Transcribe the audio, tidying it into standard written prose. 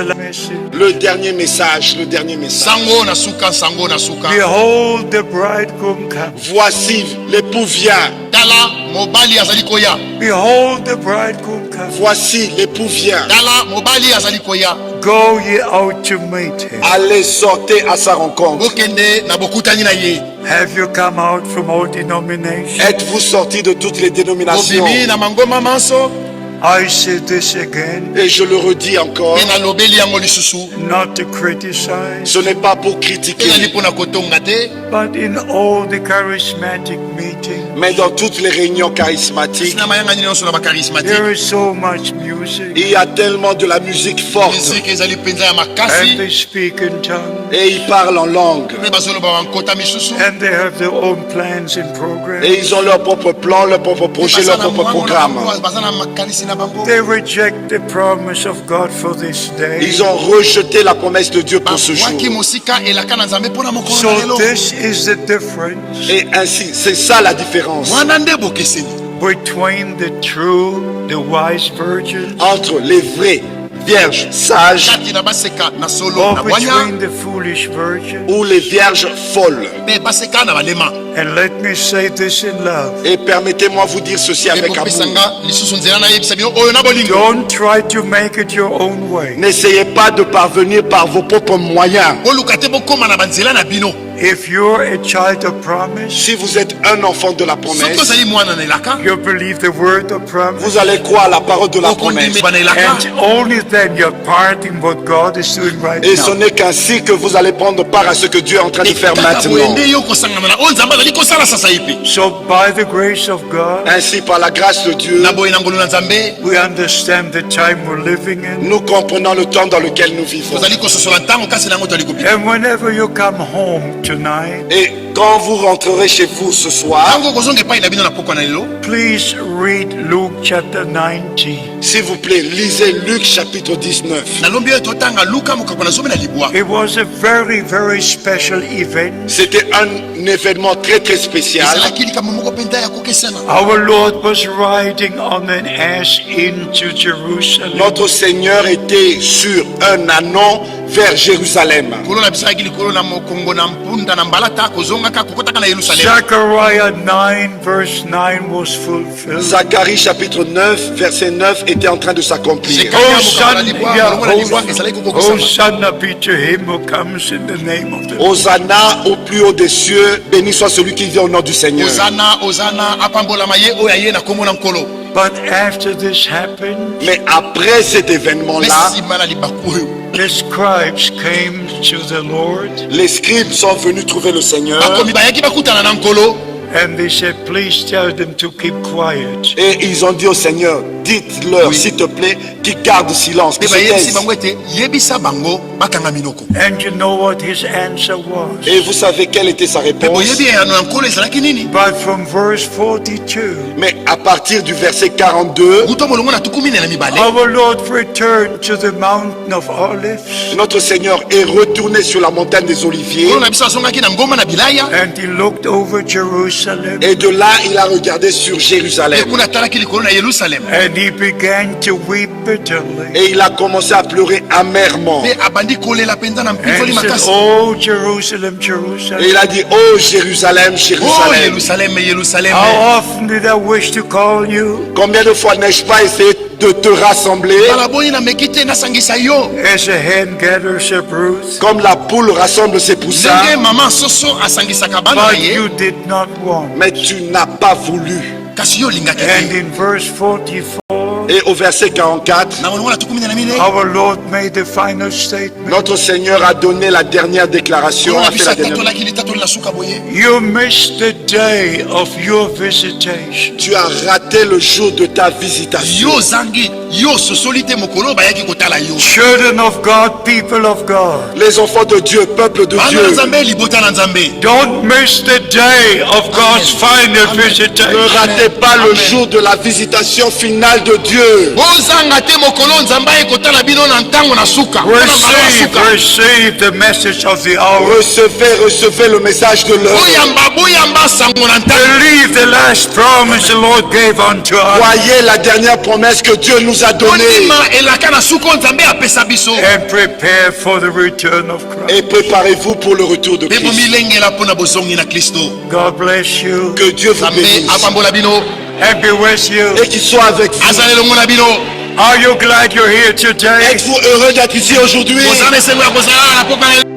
Le dernier message, le dernier message. Sango na suka, sango na suka. Behold, the bridegroom comes. Voici, l'époux vient. Tala mobali azali koya. Behold, the bridegroom comes. Voici, l'époux vient. Tala mobali azali koya. Go ye out to meet him. Allez, sortez à sa rencontre. Bokende na bokutani na ye. Have you come out from all denominations? Êtes-vous sortis de toutes les dénominations? Bobimi na mangoma manso. I say this again, Et je le redis encore, Pe na lobeli yango lisusu. not to criticize, ce n'est pas pour Pe critiquer, na lipo na kotonga te. but in all the charismatic meetings, mais dans toutes les réunions charismatiques, Sina mayanga nyonso na bakarismatique. there is so much music, il y a tellement de la musique forte Musique ezali penza ya and makasi. they speak in tongues, et ils parlent en langue. Pe bazoloba bankota misusu. and they have their own plans and programs. Et ils ont leur propre plan, leur propre projet, leur propre programme. Baza na makanisi na bango. They reject the promise of God for this day. Ils ont rejeté la promesse de Dieu pour ce jour. Waki mosika elaka na nzambe pona mokolo na So lelo. this is the difference Et ainsi, c'est ça la différence Wana nde bokeseni. between the true, the wise virgins, entre les vrais vierges sages Kati na baseka na solo or na bwanya. between the foolish virgins. ou les vierges folles. Pe baseka na balema. And let me say this in love. Et permettez-moi vous dire ceci avec amour. Epesanga lisusu nzela na yebisa bino oyo na bolingo. Don't try to make it your own way. N'essayez pas de parvenir par vos propres moyens. Boluka te bokoma na banzela na bino. If you're a child of promise, Si vous êtes un enfant de la Soki promesse, ozali mwana na elaka. you believe the word of promise, vous allez croire à la parole de la promesse. Okondimi bana elaka. and only then you're part in what God is doing right Et ce now. n'est qu'ainsi que vous allez prendre part à ce que Dieu est en train de faire Kaka maintenant. boyende yo kosangana na oyo nzambe azali kosala sasa hivi. So by the grace of God, Ainsi, par la grâce de Dieu, Na boye na ngolu na nzambe. we understand the time we're living in. nous comprenons le temps dans lequel nous vivons. Tozali kososola ntango kasi nango tozali kopika. And whenever you come home tonight, Et quand vous rentrerez chez vous ce soir, Ntango kozonga epai na bino na pokwa na lelo. please read Luke chapter 19. s'il vous plaît, lisez Luc chapitre 19. Nalombi oyo totanga Luka mokako na zobe na libwa. It was a very, very special event. C'était un événement très très spécial. Ezalaki likambo moko mpenza ya kokesana. Our Lord was riding on an ass into Jerusalem. Notre Seigneur était sur un ânon vers Jérusalem. Kolo na biso ayaki likolo na mokongo na mpunda na mbalata kozongaka kokotaka na Yerusalem. Zechariah 9 verse 9 was fulfilled. Zacharie chapitre 9 verset 9 était en train de s'accomplir. Hosanna be to him who comes in the name of the Lord. Hosanna au plus haut des cieux, béni soit celui qui vient au nom du Seigneur. Ozana, Ozana, apambolama ye oyo aye na kombo na nkolo. But after this happened, Mais après cet événement-là, Mpe nsima na libaku oyo. the scribes came to the Lord les scribes sont venus trouver le Seigneur Bakomi bayaki bakutana na nkolo. and they said, please tell them to keep quiet. et ils ont dit au Seigneur, dites-leur s'il te plaît qu'ils gardent silence, qu'ils Mpe se bayebisi taisent. bango ete yebisa bango bakanga minoko. And you know what his answer was? Et vous savez quelle était sa Mpe réponse? boyebi eyano ya nkolo ezalaki nini? But from verse 42, Mais à partir du verset 42, Kuta molongo na tuku mine na mibale. our Lord returned to the mountain of Olives, notre Seigneur est retourné sur la montagne des Oliviers. Nkolo na biso azongaki na ngoma na bilaya. and he looked over Jerusalem, Et de là, il a regardé sur Mpe Jérusalem. kuna atalaki likolo na Yerusalem. and he began to weep bitterly. Et il a commencé à pleurer amèrement. Mpe abandi kolela mpenza na And mpikoli he said, makasi. oh, Jerusalem, Et Jerusalem, il a dit, oh Jérusalem, Oh Jérusalem, Yerusalem, Yerusalem. how often did I wish to call you combien de fois n'ai-je pas essayé de te rassembler Bala boyi na mekite nasangisa yo. as a hen gathers a brood, comme la poule rassemble ses poussins, Ndenge mama soso asangisaka bana na but ye. you did not want. mais tu n'as pas voulu. Kasi yo olingaki And te. in verse 44, Et au verset 44, Na molongo na tuku mine na mine. our Lord made the final statement. notre Seigneur a donné la dernière déclaration, Nkolo na a fait biso la dernière. atatolaki litatoli na suka boye. You missed the day of your visitation. Tu as raté le jour de ta visitation. Yo zangi, yo sosoli te mokolo bayaki kotala yo. Children of God, people of God, Les enfants de Dieu, peuple de Bana na Dieu, Nzambe libota na Nzambe. don't miss the day of God's final ne visitation. ratez pas le jour de la visitation finale de Dieu. Dieu. bozanga te mokolo nzambe ekotala bino na ntango na suka. Mpona mbala na suka. Receive the message of the hour. Recevez le message de l'heure. boyamba sango na ntango. Believe the last promise the Lord gave unto us. Voyez la dernière promesse que Dieu nous a donnée. Ondima elaka na suka nzambe apesa biso. And prepare for the return of Christ. Et préparez-vous pour le retour de Pe Christ. bomilengela mpona bozongi na Kristo. God bless you. Que Dieu vous Nzambe bénisse apambola bino. And be with you. et qu'il soit avec vous. Azala elongo na bino. Are you glad you're here today? Êtes-vous heureux d'être ici aujourd'hui? Kozana esengo ya kozala na poka na